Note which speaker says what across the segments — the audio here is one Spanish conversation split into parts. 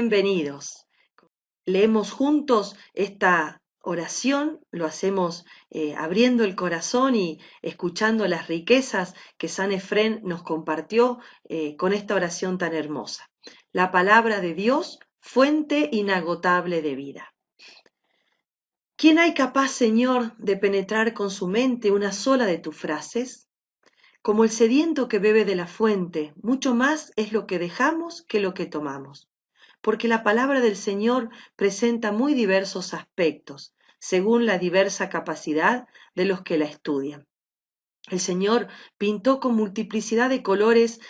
Speaker 1: bienvenidos. Leemos juntos esta oración, lo hacemos abriendo el corazón y escuchando las riquezas que San Efrén nos compartió con esta oración tan hermosa. La palabra de Dios, fuente inagotable de vida. ¿Quién hay capaz, Señor, de penetrar con su mente una sola de tus frases? Como el sediento que bebe de la fuente, mucho más es lo que dejamos que lo que tomamos. Porque la palabra del Señor presenta muy diversos aspectos, según la diversa capacidad de los que la estudian. El Señor pintó con multiplicidad de colores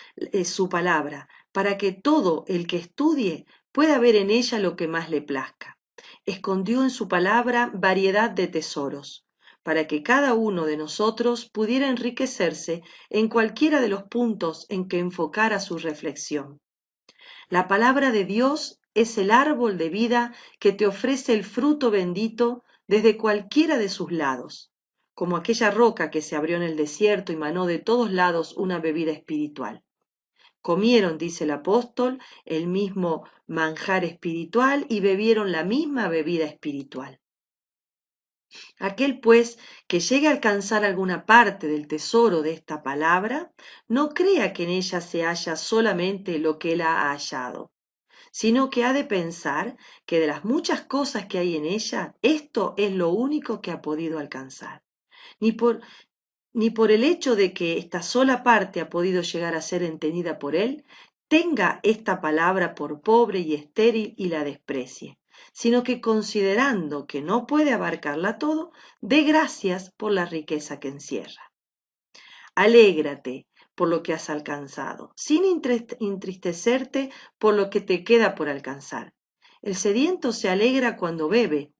Speaker 1: su palabra, para que todo el que estudie pueda ver en ella lo que más le plazca. Escondió en su palabra variedad de tesoros, para que cada uno de nosotros pudiera enriquecerse en cualquiera de los puntos en que enfocara su reflexión. La palabra de Dios es el árbol de vida que te ofrece el fruto bendito desde cualquiera de sus lados, como aquella roca que se abrió en el desierto y manó de todos lados una bebida espiritual. Comieron, dice el apóstol, el mismo manjar espiritual y bebieron la misma bebida espiritual. Aquel, pues, que llegue a alcanzar alguna parte del tesoro de esta palabra, no crea que en ella se halla solamente lo que él ha hallado, sino que ha de pensar que de las muchas cosas que hay en ella, esto es lo único que ha podido alcanzar. Ni por, ni por el hecho de que esta sola parte ha podido llegar a ser entendida por él, tenga esta palabra por pobre y estéril y la desprecie, sino que considerando que no puede abarcarla todo, dé gracias por la riqueza que encierra. Alégrate por lo que has alcanzado, sin entristecerte por lo que te queda por alcanzar. El sediento se alegra cuando bebe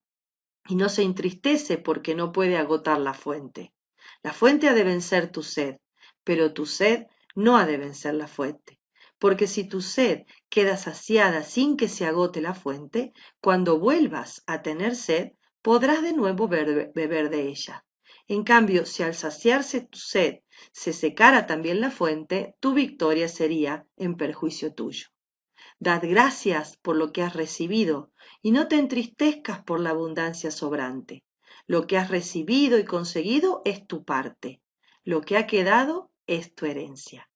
Speaker 1: y no se entristece porque no puede agotar la fuente. La fuente ha de vencer tu sed, pero tu sed no ha de vencer la fuente. Porque si tu sed queda saciada sin que se agote la fuente, cuando vuelvas a tener sed, podrás de nuevo beber de ella. En cambio, si al saciarse tu sed se secara también la fuente, tu victoria sería en perjuicio tuyo. Dad gracias por lo que has recibido y no te entristezcas por la abundancia sobrante. Lo que has recibido y conseguido es tu parte. Lo que ha quedado es tu herencia.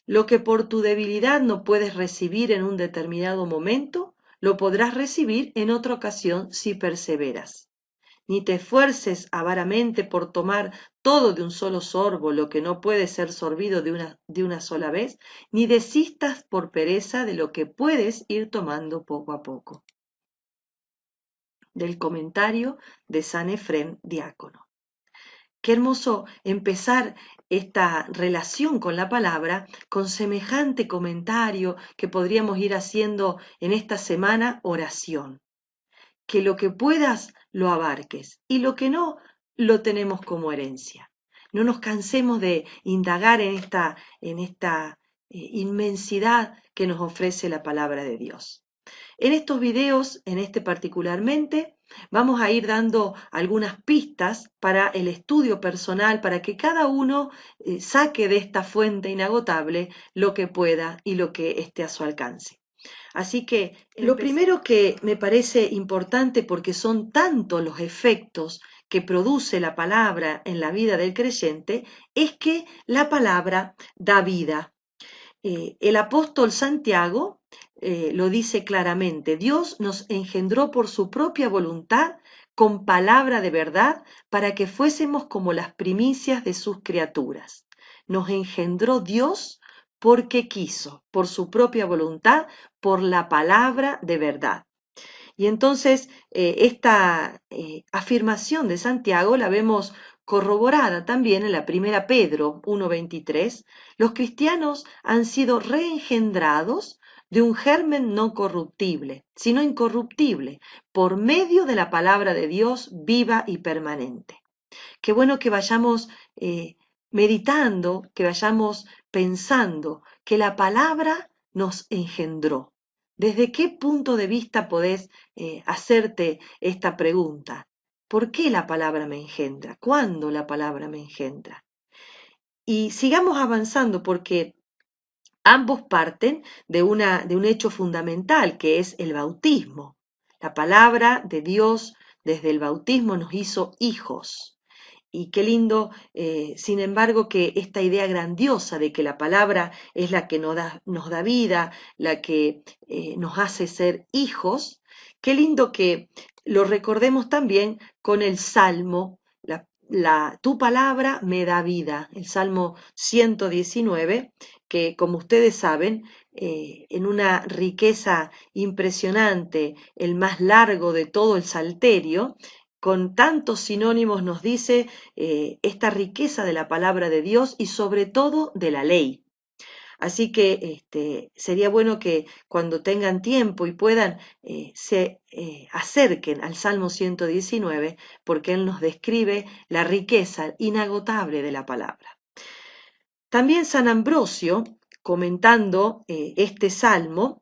Speaker 1: Lo que por tu debilidad no puedes recibir en un determinado momento, lo podrás recibir en otra ocasión si perseveras. Ni te esfuerces avaramente por tomar todo de un solo sorbo lo que no puede ser sorbido de una sola vez, ni desistas por pereza de lo que puedes ir tomando poco a poco. Del comentario de San Efrén, diácono. Qué hermoso empezar esta relación con la palabra con semejante comentario que podríamos ir haciendo en esta semana, oración. Que lo que puedas lo abarques y lo que no lo tenemos como herencia. No nos cansemos de indagar en esta inmensidad que nos ofrece la palabra de Dios. En estos videos, en este particularmente, vamos a ir dando algunas pistas para el estudio personal, para que cada uno saque de esta fuente inagotable lo que pueda y lo que esté a su alcance. Así que lo primero que me parece importante, porque son tantos los efectos que produce la palabra en la vida del creyente, es que la palabra da vida. El apóstol Santiago lo dice claramente: Dios nos engendró por su propia voluntad con palabra de verdad para que fuésemos como las primicias de sus criaturas. Nos engendró Dios porque quiso, por su propia voluntad, por la palabra de verdad. Y entonces esta afirmación de Santiago la vemos corroborada también en la primera Pedro 1:23. Los cristianos han sido reengendrados de un germen no corruptible, sino incorruptible, por medio de la palabra de Dios viva y permanente. Qué bueno que vayamos meditando, que vayamos pensando que la palabra nos engendró. ¿Desde qué punto de vista podés hacerte esta pregunta? ¿Por qué la palabra me engendra? ¿Cuándo la palabra me engendra? Y sigamos avanzando porque Ambos parten de un hecho fundamental, que es el bautismo. La palabra de Dios desde el bautismo nos hizo hijos. Y qué lindo, sin embargo, que esta idea grandiosa de que la palabra es la que nos da vida, la que nos hace ser hijos, qué lindo que lo recordemos también con el Salmo, tu palabra me da vida, el Salmo 119, que como ustedes saben, en una riqueza impresionante, el más largo de todo el Salterio, con tantos sinónimos nos dice esta riqueza de la palabra de Dios y sobre todo de la ley. Así que sería bueno que cuando tengan tiempo y puedan se acerquen al Salmo 119 porque él nos describe la riqueza inagotable de la palabra. También San Ambrosio, comentando este salmo,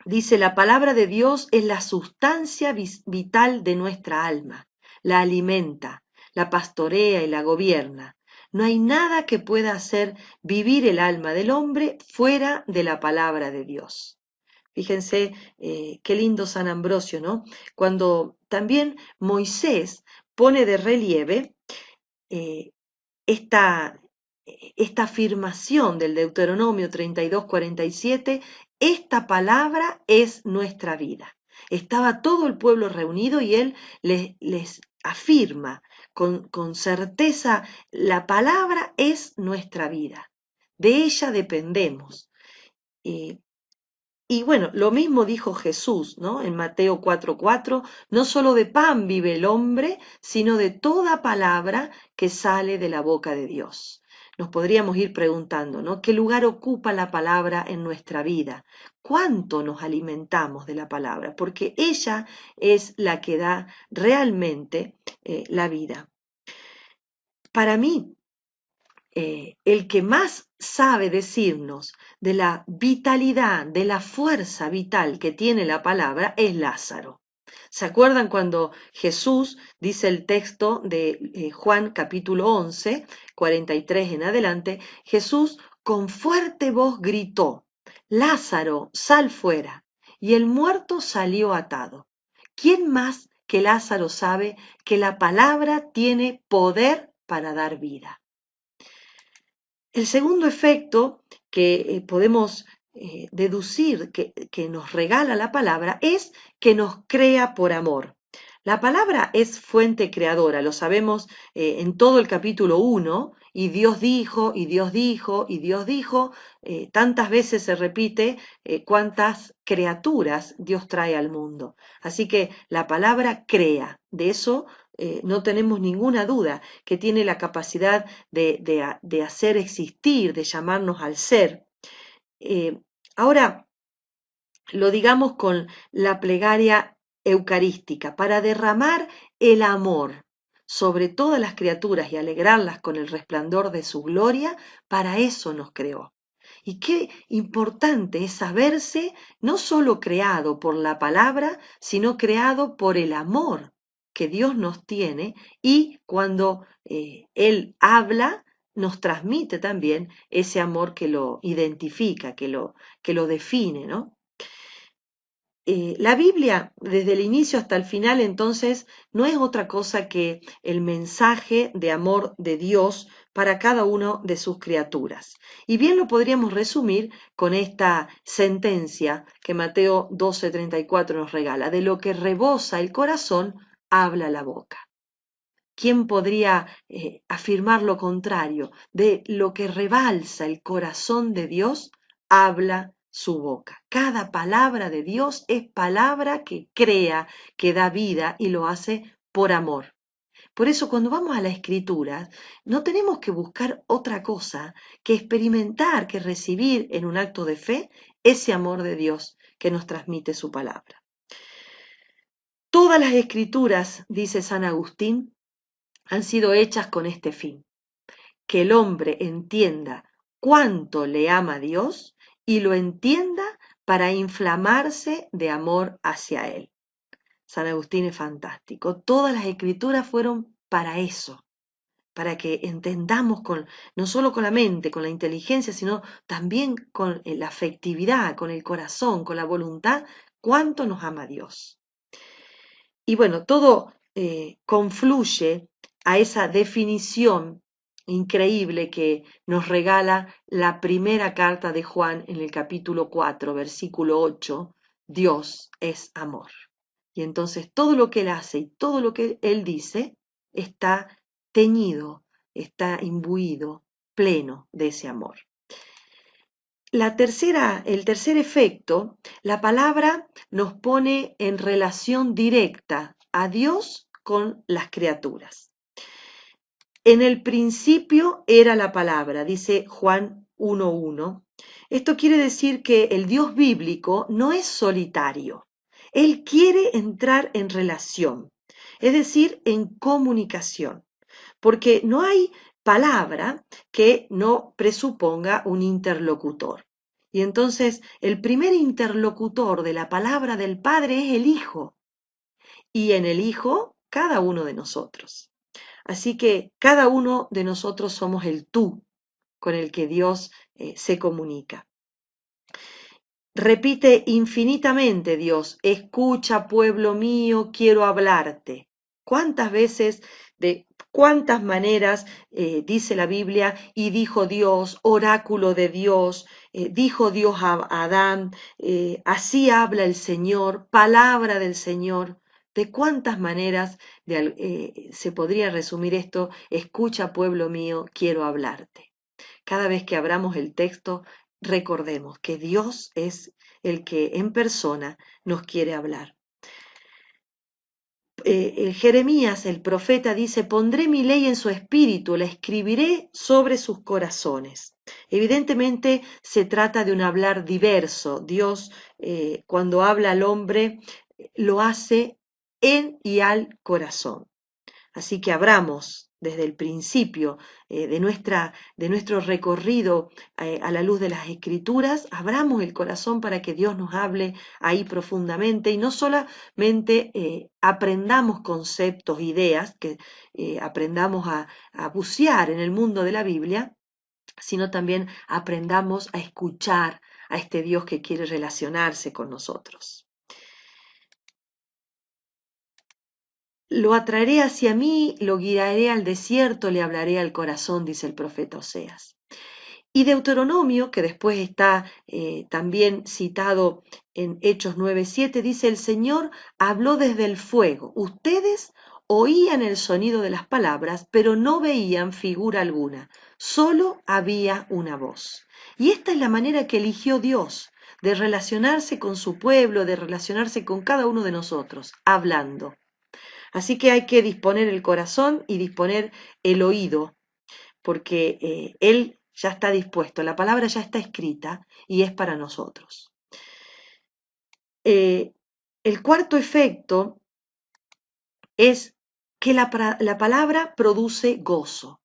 Speaker 1: dice: la palabra de Dios es la sustancia vital de nuestra alma, la alimenta, la pastorea y la gobierna. No hay nada que pueda hacer vivir el alma del hombre fuera de la palabra de Dios. Fíjense qué lindo San Ambrosio, ¿no? Cuando también Moisés pone de relieve eh, esta, esta afirmación del Deuteronomio 32:47, esta palabra es nuestra vida. Estaba todo el pueblo reunido y él les afirma con certeza, la palabra es nuestra vida, de ella dependemos. Eh, y bueno, lo mismo dijo Jesús, ¿no? En Mateo 4:4, no solo de pan vive el hombre, sino de toda palabra que sale de la boca de Dios. Nos podríamos ir preguntando, ¿no? ¿Qué lugar ocupa la palabra en nuestra vida? ¿Cuánto nos alimentamos de la palabra? Porque ella es la que da realmente la vida. Para mí, el que más sabe decirnos de la vitalidad, de la fuerza vital que tiene la palabra es Lázaro. ¿Se acuerdan cuando Jesús, dice el texto de Juan capítulo 11, 43 en adelante, Jesús con fuerte voz gritó: Lázaro, sal fuera. Y el muerto salió atado. ¿Quién más que Lázaro sabe que la palabra tiene poder para dar vida? El segundo efecto que podemos deducir que nos regala la palabra es que nos crea por amor. La palabra es fuente creadora, lo sabemos en todo el capítulo 1, y Dios dijo, y Dios dijo, y Dios dijo, tantas veces se repite cuántas criaturas Dios trae al mundo. Así que la palabra crea, de eso no tenemos ninguna duda, que tiene la capacidad de hacer existir, de llamarnos al ser. Ahora, lo digamos con la plegaria eucarística, para derramar el amor sobre todas las criaturas y alegrarlas con el resplandor de su gloria, para eso nos creó. Y qué importante es saberse no solo creado por la palabra, sino creado por el amor que Dios nos tiene, y cuando Él habla, nos transmite también ese amor que lo identifica, que lo define, ¿no? La Biblia, desde el inicio hasta el final, entonces, no es otra cosa que el mensaje de amor de Dios para cada uno de sus criaturas. Y bien lo podríamos resumir con esta sentencia que Mateo 12:34 nos regala: de lo que rebosa el corazón, habla la boca. ¿Quién podría afirmar lo contrario? De lo que rebalsa el corazón de Dios, habla su boca. Cada palabra de Dios es palabra que crea, que da vida y lo hace por amor. Por eso cuando vamos a la escritura, no tenemos que buscar otra cosa que experimentar, que recibir en un acto de fe ese amor de Dios que nos transmite su palabra. Todas las escrituras, dice San Agustín, han sido hechas con este fin: que el hombre entienda cuánto le ama Dios y lo entienda para inflamarse de amor hacia Él. San Agustín es fantástico. Todas las escrituras fueron para eso, para que entendamos no solo con la mente, con la inteligencia, sino también con la afectividad, con el corazón, con la voluntad, cuánto nos ama Dios. Y bueno, todo confluye a esa definición increíble que nos regala la primera carta de Juan en el capítulo 4, versículo 8, Dios es amor. Y entonces todo lo que Él hace y todo lo que Él dice está teñido, está imbuido, pleno de ese amor. El tercer efecto, la palabra nos pone en relación directa a Dios con las criaturas. En el principio era la palabra, dice Juan 1:1. Esto quiere decir que el Dios bíblico no es solitario. Él quiere entrar en relación, es decir, en comunicación, porque no hay palabra que no presuponga un interlocutor. Y entonces el primer interlocutor de la palabra del Padre es el Hijo, y en el Hijo cada uno de nosotros. Así que cada uno de nosotros somos el tú con el que Dios se comunica. Repite infinitamente Dios, escucha pueblo mío, quiero hablarte. ¿Cuántas veces, de cuántas maneras dice la Biblia, y dijo Dios, oráculo de Dios, dijo Dios a Adán, así habla el Señor, palabra del Señor? ¿De cuántas maneras se podría resumir esto? Escucha pueblo mío, quiero hablarte. Cada vez que abramos el texto, recordemos que Dios es el que en persona nos quiere hablar. Jeremías, el profeta, dice, pondré mi ley en su espíritu, la escribiré sobre sus corazones. Evidentemente se trata de un hablar diverso. Dios, cuando habla al hombre, lo hace en y al corazón. Así que abramos desde el principio de nuestro recorrido a la luz de las Escrituras, abramos el corazón para que Dios nos hable ahí profundamente y no solamente aprendamos conceptos, ideas, que aprendamos a bucear en el mundo de la Biblia, sino también aprendamos a escuchar a este Dios que quiere relacionarse con nosotros. Lo atraeré hacia mí, lo guiaré al desierto, le hablaré al corazón, dice el profeta Oseas. Y Deuteronomio, que después está también citado en Hechos 9:7, dice, el Señor habló desde el fuego. Ustedes oían el sonido de las palabras, pero no veían figura alguna. Solo había una voz. Y esta es la manera que eligió Dios de relacionarse con su pueblo, de relacionarse con cada uno de nosotros, hablando. Así que hay que disponer el corazón y disponer el oído, porque Él ya está dispuesto, la palabra ya está escrita y es para nosotros. El cuarto efecto es que la palabra produce gozo.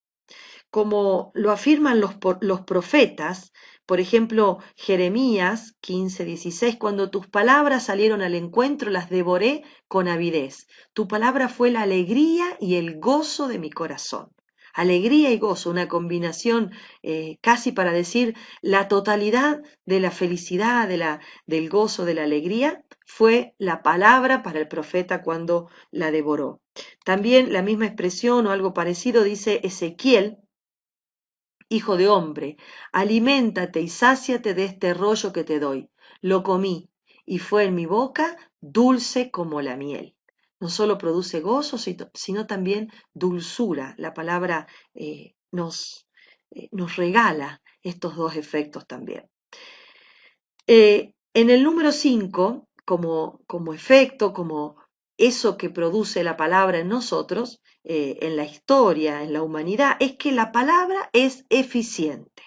Speaker 1: Como lo afirman los profetas, por ejemplo, Jeremías 15:16, cuando tus palabras salieron al encuentro, las devoré con avidez. Tu palabra fue la alegría y el gozo de mi corazón. Alegría y gozo, una combinación casi para decir la totalidad de la felicidad, del gozo, de la alegría, fue la palabra para el profeta cuando la devoró. También la misma expresión o algo parecido dice Ezequiel, hijo de hombre, aliméntate y sáciate de este rollo que te doy. Lo comí y fue en mi boca dulce como la miel. No solo produce gozo, sino también dulzura. La palabra nos regala estos dos efectos también. En el número 5, como efecto, como eso que produce la palabra en nosotros, en la historia, en la humanidad, es que la palabra es eficiente.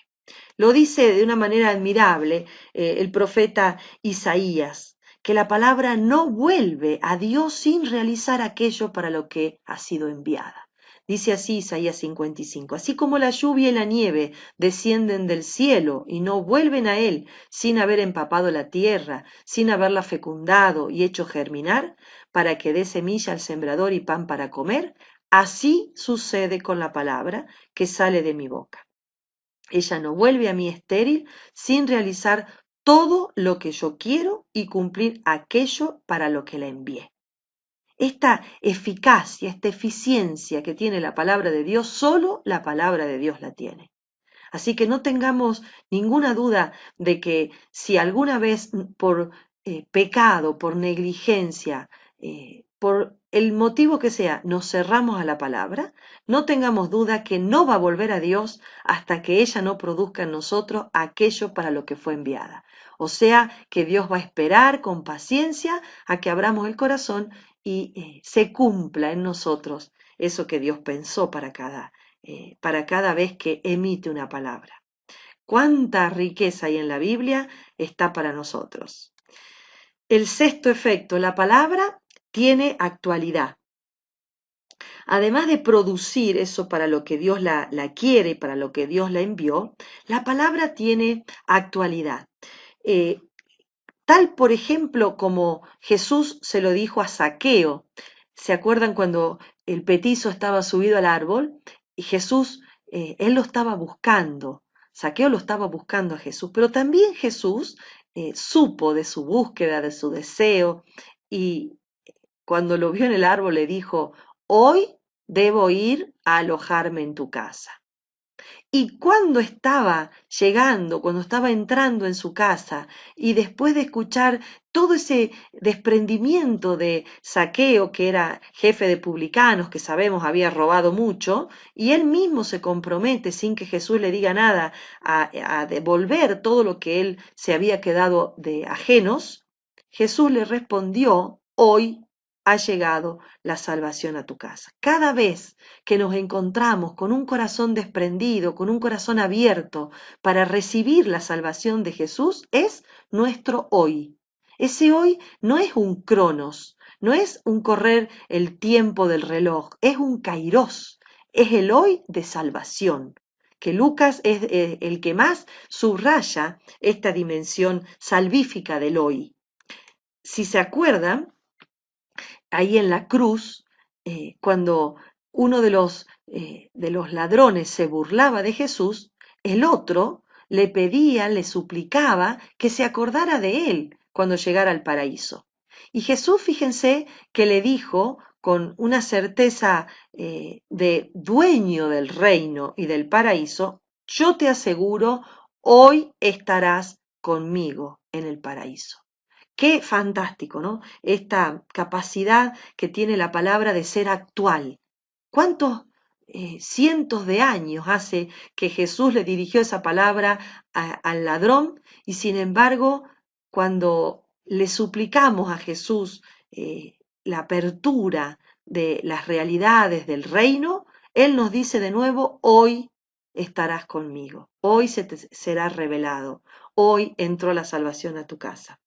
Speaker 1: Lo dice de una manera admirable el profeta Isaías, que la palabra no vuelve a Dios sin realizar aquello para lo que ha sido enviada. Dice así Isaías 55, así como la lluvia y la nieve descienden del cielo y no vuelven a él sin haber empapado la tierra, sin haberla fecundado y hecho germinar, para que dé semilla al sembrador y pan para comer, Así sucede con la palabra que sale de mi boca. Ella no vuelve a mí estéril sin realizar todo lo que yo quiero y cumplir aquello para lo que la envié. Esta eficacia, esta eficiencia que tiene la palabra de Dios, solo la palabra de Dios la tiene. Así que no tengamos ninguna duda de que si alguna vez por pecado, por negligencia, por el motivo que sea, nos cerramos a la palabra, no tengamos duda que no va a volver a Dios hasta que ella no produzca en nosotros aquello para lo que fue enviada. O sea, que Dios va a esperar con paciencia a que abramos el corazón y se cumpla en nosotros eso que Dios pensó para cada vez que emite una palabra. Cuánta riqueza hay en la Biblia está para nosotros. El sexto efecto, la palabra tiene actualidad. Además de producir eso para lo que Dios la quiere y para lo que Dios la envió, la palabra tiene actualidad. Eh, Tal, por ejemplo, como Jesús se lo dijo a Zaqueo. ¿Se acuerdan cuando el petizo estaba subido al árbol? Y Jesús, él lo estaba buscando. Zaqueo lo estaba buscando a Jesús. Pero también Jesús supo de su búsqueda, de su deseo. Y cuando lo vio en el árbol le dijo, hoy debo ir a alojarme en tu casa. Y cuando estaba llegando, cuando estaba entrando en su casa, y después de escuchar todo ese desprendimiento de Zaqueo, que era jefe de publicanos, que sabemos había robado mucho, y él mismo se compromete, sin que Jesús le diga nada, a devolver todo lo que él se había quedado de ajenos, Jesús le respondió, hoy ha llegado la salvación a tu casa. Cada vez que nos encontramos con un corazón desprendido, con un corazón abierto para recibir la salvación de Jesús, es nuestro hoy. Ese hoy no es un cronos, no es un correr el tiempo del reloj, es un kairos, es el hoy de salvación, que Lucas es el que más subraya esta dimensión salvífica del hoy. Si se acuerdan, ahí en la cruz, cuando uno de los ladrones se burlaba de Jesús, el otro le pedía, le suplicaba que se acordara de él cuando llegara al paraíso. Y Jesús, fíjense, que le dijo con una certeza de dueño del reino y del paraíso, yo te aseguro, hoy estarás conmigo en el paraíso. Qué fantástico, ¿no? Esta capacidad que tiene la palabra de ser actual. ¿Cuántos cientos de años hace que Jesús le dirigió esa palabra al ladrón? Y sin embargo, cuando le suplicamos a Jesús la apertura de las realidades del reino, Él nos dice de nuevo, hoy estarás conmigo, hoy se te será revelado, hoy entró la salvación a tu casa.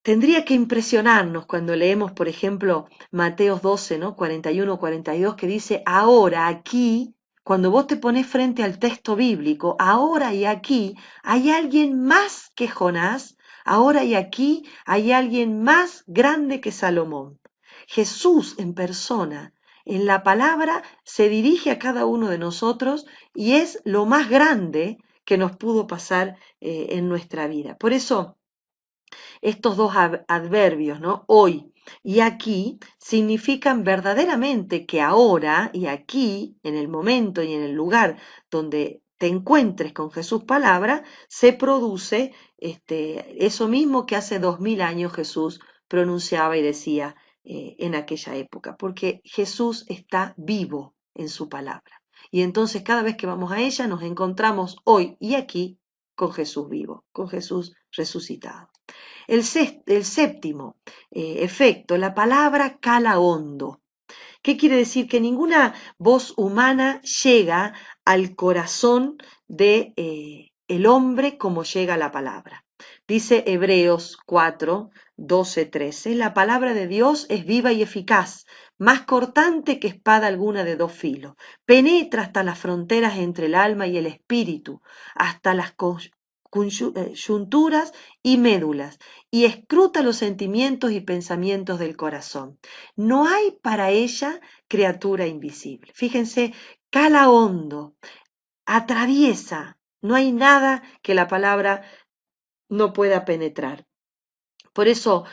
Speaker 1: Tendría que impresionarnos cuando leemos, por ejemplo, Mateos 12, ¿no? 41, 42, que dice, ahora aquí, cuando vos te pones frente al texto bíblico, ahora y aquí hay alguien más que Jonás, ahora y aquí hay alguien más grande que Salomón. Jesús en persona, en la palabra, se dirige a cada uno de nosotros y es lo más grande que nos pudo pasar en nuestra vida. Por eso, estos dos adverbios, ¿no? Hoy y aquí, significan verdaderamente que ahora y aquí, en el momento y en el lugar donde te encuentres con Jesús palabra, se produce eso mismo que hace 2000 años Jesús pronunciaba y decía en aquella época, porque Jesús está vivo en su palabra. Y entonces cada vez que vamos a ella nos encontramos hoy y aquí con Jesús vivo, con Jesús resucitado. El séptimo efecto, la palabra cala hondo. ¿Qué quiere decir? Que ninguna voz humana llega al corazón de el hombre como llega la palabra. Dice Hebreos 4, 12, 13, la palabra de Dios es viva y eficaz, más cortante que espada alguna de dos filos, penetra hasta las fronteras entre el alma y el espíritu, hasta las coyunturas y médulas, y escruta los sentimientos y pensamientos del corazón. No hay para ella criatura invisible. Fíjense, cala hondo, atraviesa, no hay nada que la palabra no pueda penetrar. Por eso,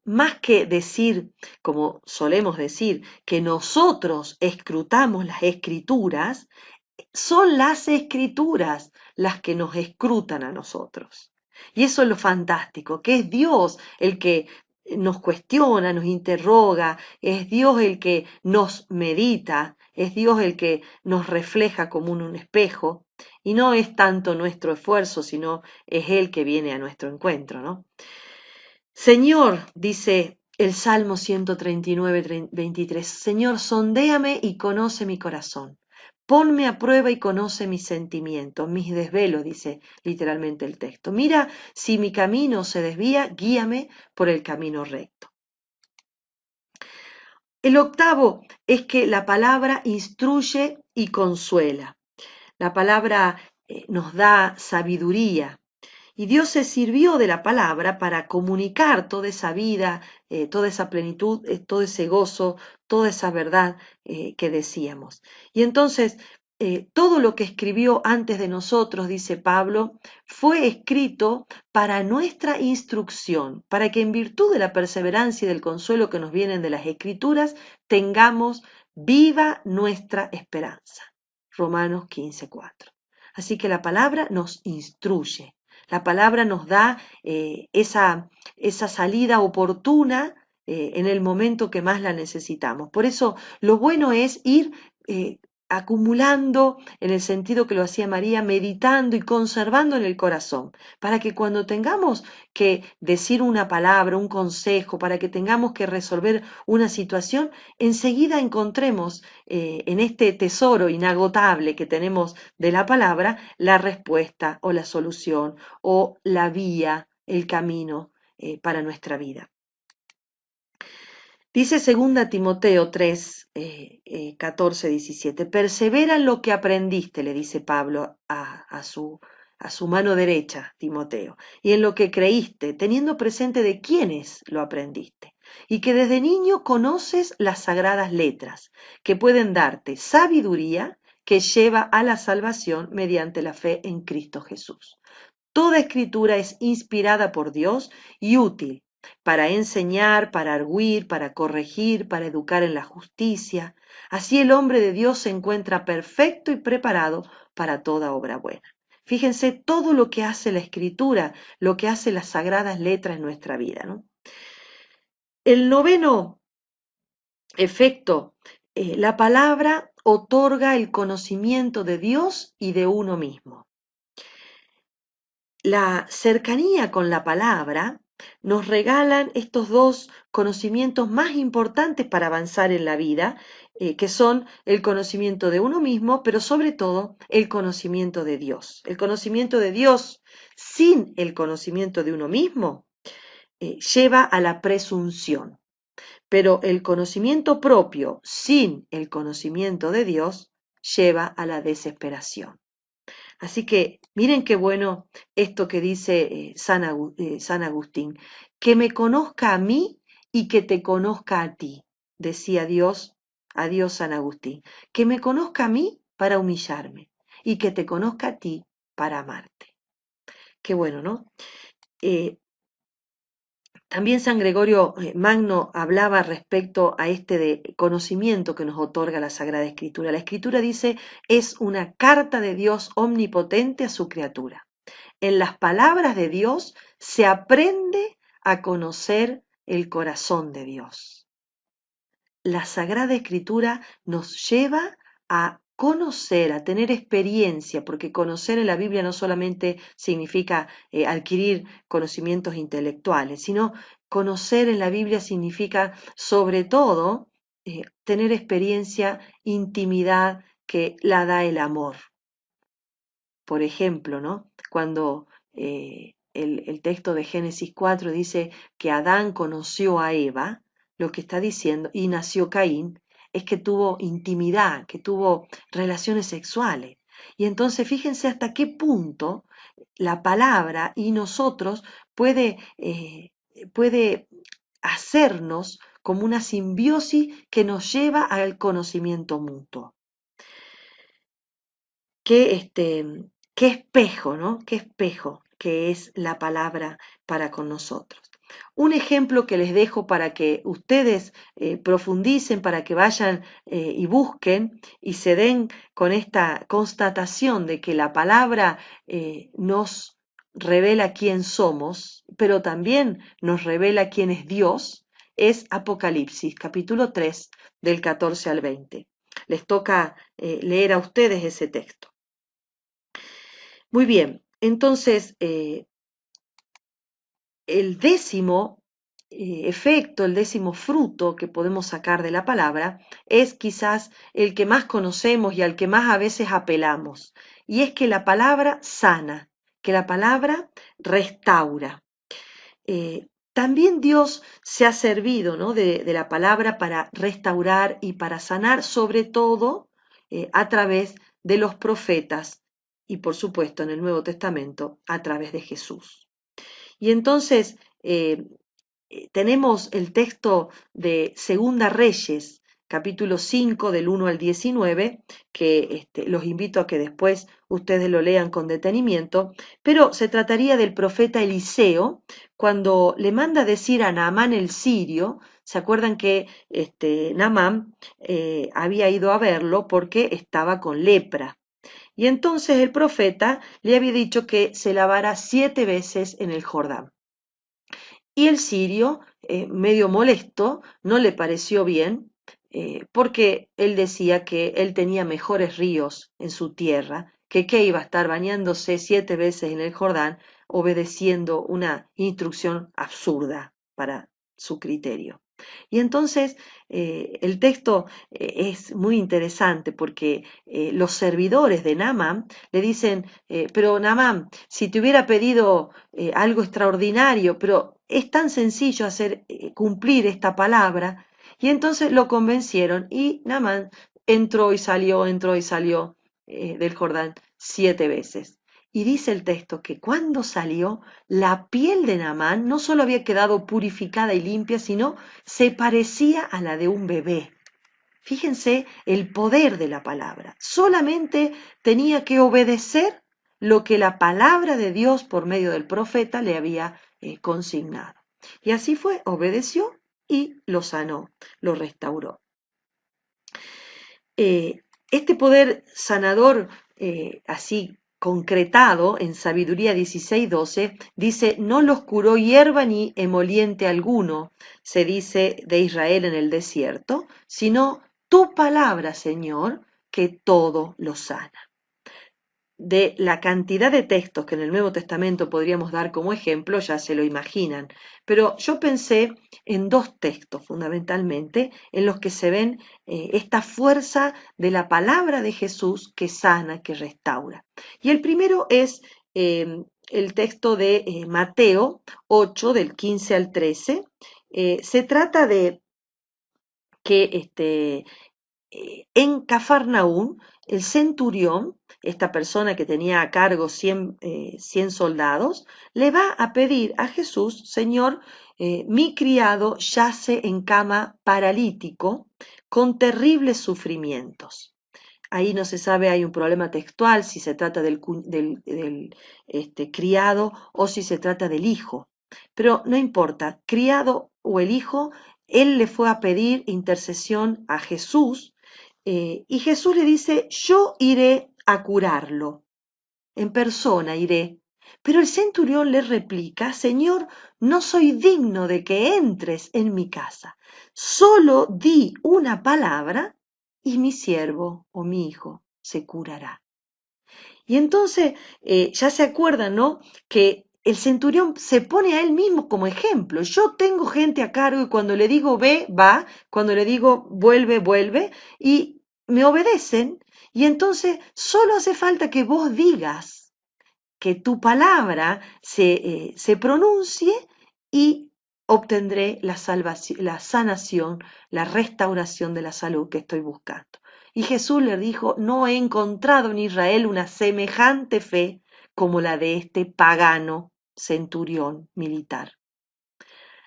Speaker 1: más que decir, como solemos decir, que nosotros escrutamos las escrituras, son las escrituras las que nos escrutan a nosotros. Y eso es lo fantástico, que es Dios el que nos cuestiona, nos interroga, es Dios el que nos medita, es Dios el que nos refleja como un espejo, y no es tanto nuestro esfuerzo, sino es Él que viene a nuestro encuentro, ¿no? Señor, dice el Salmo 139, 23, Señor, sondéame y conoce mi corazón. Ponme a prueba y conoce mis sentimientos, mis desvelos, dice literalmente el texto. Mira si mi camino se desvía, guíame por el camino recto. El octavo es que la palabra instruye y consuela. La palabra nos da sabiduría. Y Dios se sirvió de la palabra para comunicar toda esa vida, toda esa plenitud, todo ese gozo, toda esa verdad que decíamos. Y entonces, todo lo que escribió antes de nosotros, dice Pablo, fue escrito para nuestra instrucción, para que en virtud de la perseverancia y del consuelo que nos vienen de las escrituras, tengamos viva nuestra esperanza. Romanos 15:4. Así que la palabra nos instruye. La palabra nos da esa salida oportuna en el momento que más la necesitamos. Por eso lo bueno es ir acumulando, en el sentido que lo hacía María, meditando y conservando en el corazón, para que cuando tengamos que decir una palabra, un consejo, para que tengamos que resolver una situación, enseguida encontremos en este tesoro inagotable que tenemos de la palabra la respuesta o la solución o la vía, el camino para nuestra vida. Dice 2 Timoteo 3, 14, 17, persevera en lo que aprendiste, le dice Pablo a su mano derecha, Timoteo, y en lo que creíste, teniendo presente de quiénes lo aprendiste, y que desde niño conoces las sagradas letras, que pueden darte sabiduría que lleva a la salvación mediante la fe en Cristo Jesús. Toda escritura es inspirada por Dios y útil para enseñar, para arguir, para corregir, para educar en la justicia. Así el hombre de Dios se encuentra perfecto y preparado para toda obra buena. Fíjense todo lo que hace la escritura, lo que hace las sagradas letras en nuestra vida, ¿no? El noveno efecto, la palabra otorga el conocimiento de Dios y de uno mismo. La cercanía con la palabra nos regalan estos dos conocimientos más importantes para avanzar en la vida, que son el conocimiento de uno mismo, pero sobre todo el conocimiento de Dios. El conocimiento de Dios sin el conocimiento de uno mismo lleva a la presunción, pero el conocimiento propio sin el conocimiento de Dios lleva a la desesperación. Así que miren qué bueno esto que dice San Agustín, que me conozca a mí y que te conozca a ti, decía Dios, a Dios San Agustín, que me conozca a mí para humillarme y que te conozca a ti para amarte. Qué bueno, ¿no? Eh, También San Gregorio Magno hablaba respecto a este de conocimiento que nos otorga la Sagrada Escritura. La Escritura dice, es una carta de Dios omnipotente a su criatura. En las palabras de Dios se aprende a conocer el corazón de Dios. La Sagrada Escritura nos lleva a conocer, a tener experiencia, porque conocer en la Biblia no solamente significa adquirir conocimientos intelectuales, sino conocer en la Biblia significa sobre todo tener experiencia, intimidad que la da el amor. Por ejemplo, ¿no? Cuando el texto de Génesis 4 dice que Adán conoció a Eva, lo que está diciendo, y nació Caín, es que tuvo intimidad, que tuvo relaciones sexuales. Y entonces fíjense hasta qué punto la palabra y nosotros puede hacernos como una simbiosis que nos lleva al conocimiento mutuo. Qué, qué espejo, ¿no? Qué espejo que es la palabra para con nosotros. Un ejemplo que les dejo para que ustedes profundicen, para que vayan y busquen y se den con esta constatación de que la palabra nos revela quién somos, pero también nos revela quién es Dios, es Apocalipsis, capítulo 3, del 14 al 20. Les toca leer a ustedes ese texto. Muy bien, entonces el décimo efecto, el décimo fruto que podemos sacar de la palabra es quizás el que más conocemos y al que más a veces apelamos, y es que la palabra sana, que la palabra restaura. También Dios se ha servido, ¿no?, de la palabra para restaurar y para sanar, sobre todo a través de los profetas y por supuesto en el Nuevo Testamento a través de Jesús. Y entonces tenemos el texto de Segunda Reyes, capítulo 5, del 1 al 19, que los invito a que después ustedes lo lean con detenimiento, pero se trataría del profeta Eliseo, cuando le manda decir a Naamán el sirio. ¿Se acuerdan que Naamán había ido a verlo porque estaba con lepra? Y entonces el profeta le había dicho que se lavara 7 veces en el Jordán. Y el sirio, medio molesto, no le pareció bien, porque él decía que él tenía mejores ríos en su tierra, que iba a estar bañándose 7 veces en el Jordán, obedeciendo una instrucción absurda para su criterio. Y entonces el texto es muy interesante porque los servidores de Naamán le dicen, pero Naamán, si te hubiera pedido algo extraordinario, pero es tan sencillo hacer cumplir esta palabra. Y entonces lo convencieron y Naamán entró y salió del Jordán 7 veces. Y dice el texto que cuando salió, la piel de Naamán no solo había quedado purificada y limpia, sino se parecía a la de un bebé. Fíjense el poder de la palabra. Solamente tenía que obedecer lo que la palabra de Dios por medio del profeta le había consignado. Y así fue, obedeció y lo sanó, lo restauró. Este poder sanador, así concretado en Sabiduría 16:12, dice, no los curó hierba ni emoliente alguno, se dice de Israel en el desierto, sino tu palabra, Señor, que todo lo sana. De la cantidad de textos que en el Nuevo Testamento podríamos dar como ejemplo, ya se lo imaginan, pero yo pensé en 2 textos fundamentalmente en los que se ven esta fuerza de la palabra de Jesús que sana, que restaura. Y el primero es el texto de Mateo 8, del 15 al 13. Se trata de que en Cafarnaún, el centurión, esta persona que tenía a cargo 100 soldados, le va a pedir a Jesús, Señor, mi criado yace en cama paralítico con terribles sufrimientos. Ahí no se sabe, hay un problema textual, si se trata del criado o si se trata del hijo. Pero no importa, criado o el hijo, él le fue a pedir intercesión a Jesús y Jesús le dice, yo iré a curarlo, en persona iré. Pero el centurión le replica, Señor, no soy digno de que entres en mi casa. Solo di una palabra y mi siervo o mi hijo se curará. Y entonces ya se acuerdan, ¿no?, que el centurión se pone a él mismo como ejemplo. Yo tengo gente a cargo y cuando le digo ve, va, cuando le digo vuelve, vuelve, y me obedecen. Y entonces solo hace falta que vos digas, que tu palabra se pronuncie y obtendré la salvación, la sanación, la restauración de la salud que estoy buscando. Y Jesús le dijo, no he encontrado en Israel una semejante fe como la de este pagano centurión militar.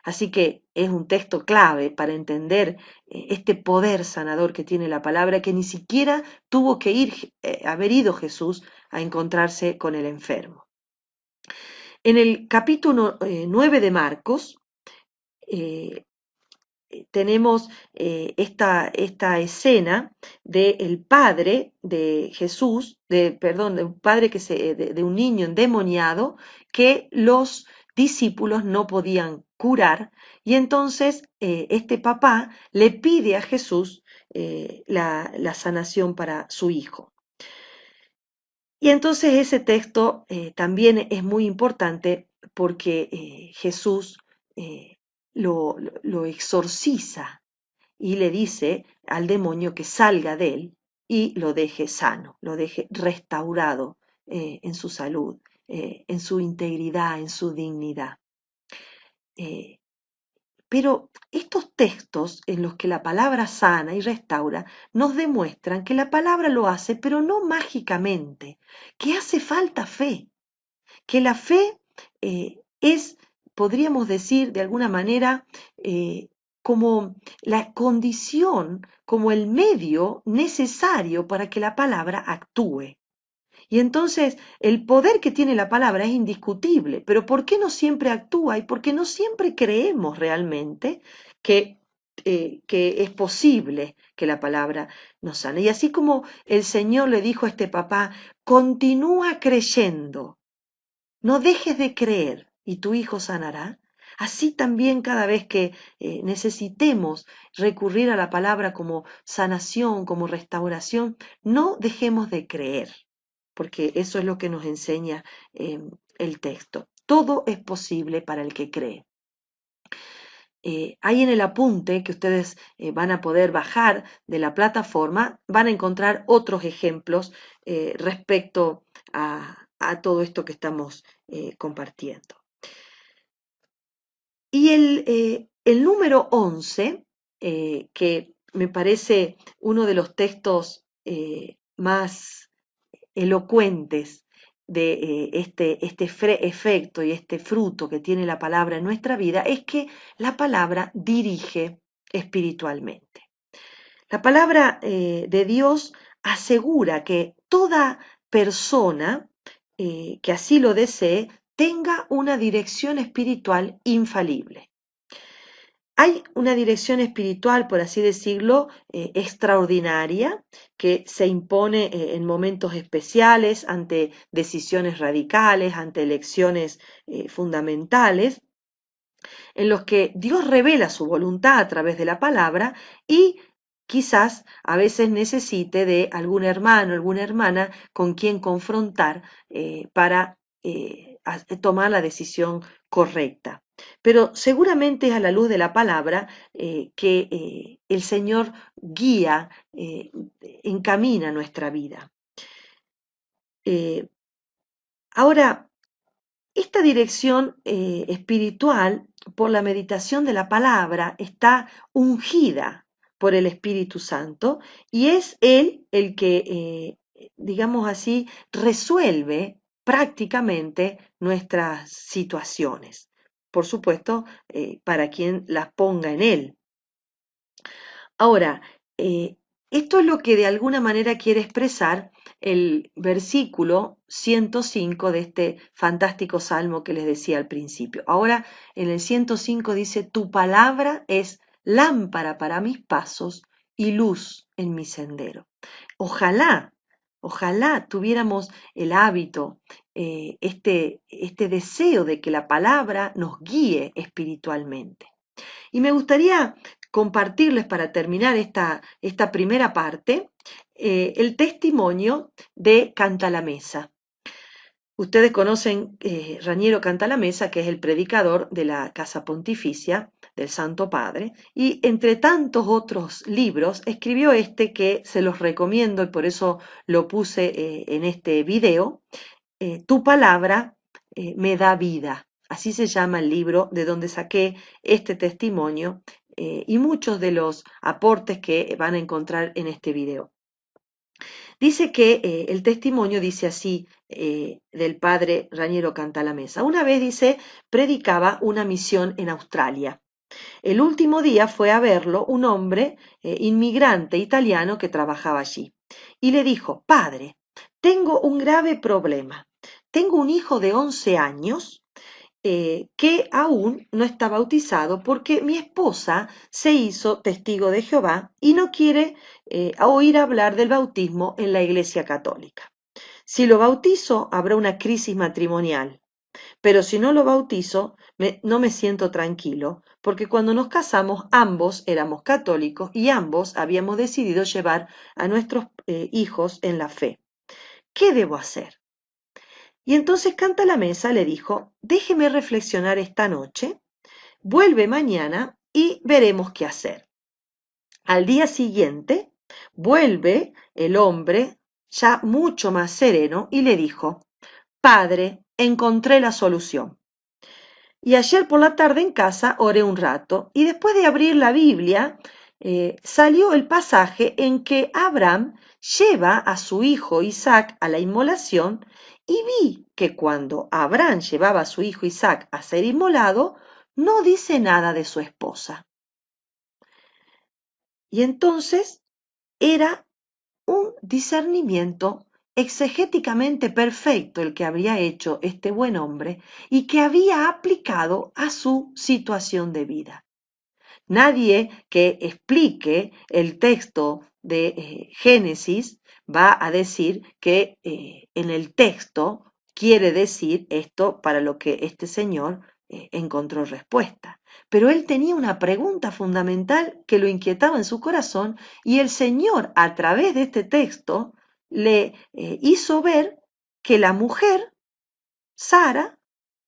Speaker 1: Así que es un texto clave para entender este poder sanador que tiene la palabra, que ni siquiera tuvo que haber ido Jesús a encontrarse con el enfermo. En el capítulo 9 de Marcos, eh, tenemos esta escena del padre de Jesús, perdón, de un padre de un niño endemoniado que los discípulos no podían curar, y entonces este papá le pide a Jesús la sanación para su hijo. Y entonces ese texto también es muy importante porque Jesús eh, lo exorciza y le dice al demonio que salga de él y lo deje sano, lo deje restaurado en su salud, en su integridad, en su dignidad. Eh, pero estos textos en los que la palabra sana y restaura nos demuestran que la palabra lo hace, pero no mágicamente, que hace falta fe, que la fe es, podríamos decir de alguna manera, como la condición, como el medio necesario para que la palabra actúe. Y entonces el poder que tiene la palabra es indiscutible, pero ¿por qué no siempre actúa? Y por qué no siempre creemos realmente que es posible que la palabra nos sane. Y así como el Señor le dijo a este papá, continúa creyendo, no dejes de creer y tu hijo sanará. Así también cada vez que necesitemos recurrir a la palabra como sanación, como restauración, no dejemos de creer, porque eso es lo que nos enseña el texto. Todo es posible para el que cree. Ahí en el apunte que ustedes van a poder bajar de la plataforma, van a encontrar otros ejemplos respecto a todo esto que estamos compartiendo. Y el número 11, que me parece uno de los textos más elocuentes de este efecto y este fruto que tiene la palabra en nuestra vida, es que la palabra dirige espiritualmente. La palabra de Dios asegura que toda persona que así lo desee tenga una dirección espiritual infalible. Hay una dirección espiritual, por así decirlo, extraordinaria, que se impone en momentos especiales, ante decisiones radicales, ante elecciones fundamentales, en los que Dios revela su voluntad a través de la palabra y quizás a veces necesite de algún hermano, alguna hermana con quien confrontar para tomar la decisión correcta. Pero seguramente es a la luz de la palabra que el Señor guía, encamina nuestra vida. Ahora, esta dirección espiritual, por la meditación de la palabra, está ungida por el Espíritu Santo y es Él el que, digamos así, resuelve prácticamente nuestras situaciones. Por supuesto, para quien las ponga en Él. Ahora, esto es lo que de alguna manera quiere expresar el versículo 105 de este fantástico salmo que les decía al principio. Ahora, en el 105 dice, tu palabra es lámpara para mis pasos y luz en mi sendero. Ojalá, ojalá tuviéramos el hábito, este deseo de que la palabra nos guíe espiritualmente. Y me gustaría compartirles para terminar esta primera parte el testimonio de Canta la Mesa. Ustedes conocen Raniero Canta la Mesa, que es el predicador de la Casa Pontificia del Santo Padre, y entre tantos otros libros escribió este que se los recomiendo y por eso lo puse en este video, Tu palabra me da vida. Así se llama el libro de donde saqué este testimonio y muchos de los aportes que van a encontrar en este video. Dice que el testimonio dice así del padre Raniero Cantalamessa. Una vez dice, predicaba una misión en Australia. El último día fue a verlo un hombre inmigrante italiano que trabajaba allí y le dijo, padre, tengo un grave problema. Tengo un hijo de 11 años que aún no está bautizado porque mi esposa se hizo testigo de Jehová y no quiere oír hablar del bautismo en la Iglesia Católica. Si lo bautizo, habrá una crisis matrimonial, pero si no lo bautizo, no me siento tranquilo, porque cuando nos casamos ambos éramos católicos y ambos habíamos decidido llevar a nuestros hijos en la fe. ¿Qué debo hacer? Y entonces Cantalamessa le dijo, déjeme reflexionar esta noche, vuelve mañana y veremos qué hacer. Al día siguiente, vuelve el hombre ya mucho más sereno y le dijo, padre, encontré la solución. Y ayer por la tarde en casa oré un rato y después de abrir la Biblia salió el pasaje en que Abraham lleva a su hijo Isaac a la inmolación y vi que cuando Abraham llevaba a su hijo Isaac a ser inmolado, no dice nada de su esposa. Y entonces era un discernimiento exegéticamente perfecto el que había hecho este buen hombre y que había aplicado a su situación de vida. Nadie que explique el texto de Génesis va a decir que en el texto quiere decir esto para lo que este señor encontró respuesta. Pero él tenía una pregunta fundamental que lo inquietaba en su corazón y el Señor a través de este texto le hizo ver que la mujer, Sara,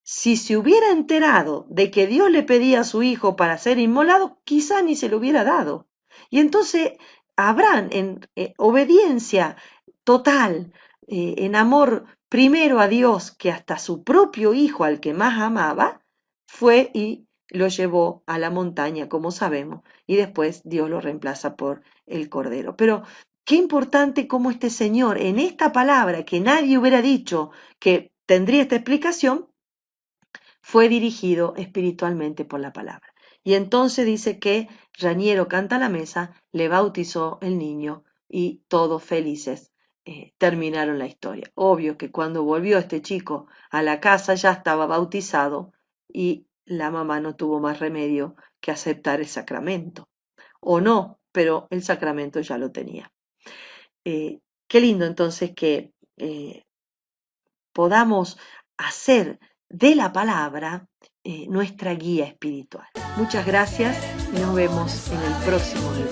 Speaker 1: si se hubiera enterado de que Dios le pedía a su hijo para ser inmolado, quizá ni se lo hubiera dado. Y entonces Abraham, en obediencia total, en amor primero a Dios que hasta su propio hijo, al que más amaba, fue y lo llevó a la montaña, como sabemos, y después Dios lo reemplaza por el cordero. Pero qué importante cómo este Señor, en esta palabra que nadie hubiera dicho que tendría esta explicación, fue dirigido espiritualmente por la palabra. Y entonces dice que Raniero Cantalamessa le bautizó el niño y todos felices terminaron la historia. Obvio que cuando volvió este chico a la casa ya estaba bautizado y la mamá no tuvo más remedio que aceptar el sacramento. O no, pero el sacramento ya lo tenía. Qué lindo entonces que podamos hacer de la palabra nuestra guía espiritual. Muchas gracias y nos vemos en el próximo video.